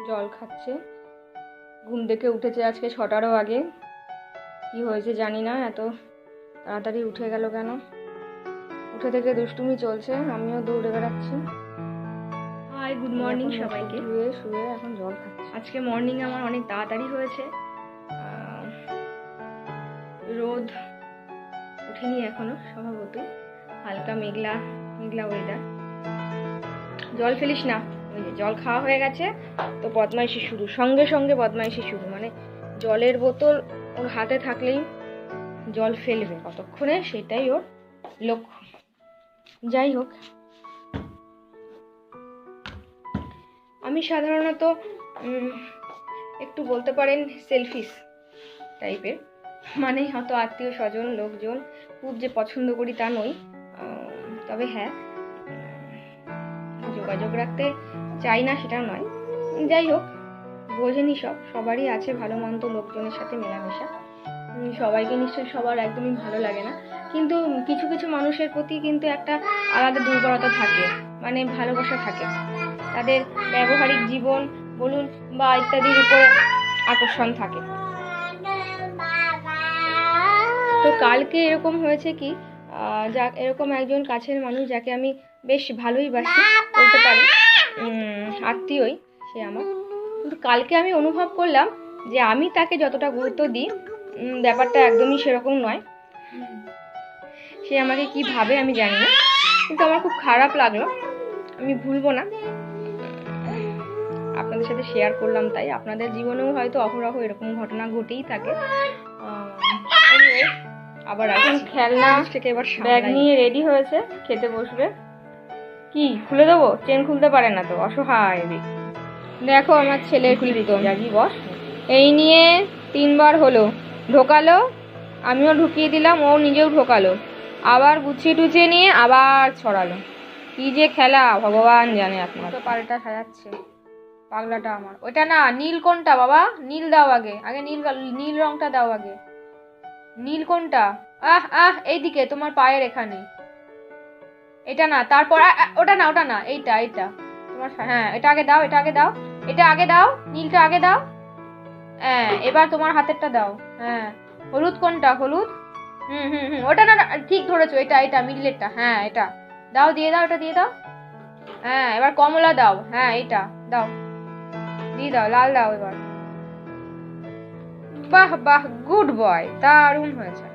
জল খাচ্ছে। ঘুম থেকে উঠেছে আজকে 6টারও আগে। কি হয়েছে জানি না, এত তাড়াতাড়ি উঠে গেল কেন। উঠে থেকে দুষ্টুমি চলছে, আমিও দৌড়ে বেড়াচ্ছি। হাই, গুড মর্নিং সবাইকে। শুয়ে এখন জল খাচ্ছি। আজকে মর্নিং আমার অনেক তাড়াতাড়ি হয়েছে। রোদ ওঠেনি এখনো, স্বভাবতই হালকা মেঘলা মেঘলা ওয়েদার। জল ফেলিস না, ওই যে জল খাওয়া হয়ে গেছে তো বদমাইশি শুরু, সঙ্গে সঙ্গে বদমাইশি শুরু। মানে জলের বোতল ওর হাতে থাকলেই জল ফেলবে কতক্ষণে, সেটাই ওর লক্ষ্য। যাই হোক, আমি সাধারণত একটু বলতে পারেন সেলফিশ টাইপের, মানে হয়তো আত্মীয় স্বজন লোকজন খুব যে পছন্দ করি তা নই। তবে হ্যাঁ, যোগাযোগ রাখতে চাই না সেটা নয়। যাই হোক, বোঝেনি সবারই আছে ভালো মন্দ লোকজনের সাথে মেলামেশা। সবাইকে নিশ্চয়ই সবার একদমই ভালো লাগে না, কিন্তু কিছু কিছু মানুষের প্রতি কিন্তু একটা আলাদা দুর্বলতা থাকে, মানে ভালোবাসা থাকে। তাদের ব্যবহারিক জীবন বলুন বা ইত্যাদির উপরে আকর্ষণ থাকে। তো কালকে এরকম হয়েছে কি, এরকম একজন কাছের মানুষ যাকে আমি বেশ ভালোই বাসি বলতে পারি, আত্মীয়ই সে আমার। কিন্তু কালকে আমি অনুভব করলাম যে আমি তাকে যতটা গুরুত্ব দিই ব্যাপারটা একদমই সেরকম নয়। সে আমাকে কি ভাবে আমি জানি না, কিন্তু আমার খুব খারাপ লাগলো। আমি ভুলবো না, আপনাদের সাথে শেয়ার করলাম। তাই আপনাদের জীবনেও হয়তো অহরহ এরকম ঘটনা ঘটেই থাকে। আবার এখন খেলনা থেকে এবার ব্যাগ নিয়ে রেডি হয়েছে, খেতে বসবে। কি খুলে দেবো? চেন খুলতে পারে না তো, অসহায়। দেখো আমার ছেলে জাগি বস। এই নিয়ে 3বার হলো ঢোকালো, আমিও ঢুকিয়ে দিলাম, ও নিজেও ঢোকালো, আবার গুছিয়ে টুছিয়ে নিয়ে আবার ছড়ালো। কি যে খেলা ভগবান জানে। আপনার তো পাল্টা সাজাচ্ছে পাগলাটা আমার। ওইটা না, নীল কোনটা বাবা? নীল দাও আগে, নীল রংটা দাও আগে। নীল কোনটা? এইদিকে তোমার পায়ের এখানে। এটা না, তারপর ওটা না, এইটা তোমার। হ্যাঁ, এটা আগে দাও, এটা আগে দাও, নীলটা আগে দাও। হ্যাঁ, এবার তোমার হাতেরটা দাও। হ্যাঁ, হলুদ কোনটা? হলুদ। ওটা না, ঠিক ধরেছো, এটা মিডলেরটা। হ্যাঁ, এটা দাও, দিয়ে দাও, এটা দিয়ে দাও। হ্যাঁ, এবার কমলা দাও। হ্যাঁ, এইটা দাও, দিয়ে দাও, লাল দাও এবার। বাহ বাহ, গুড বয়, দারুণ হয়েছে।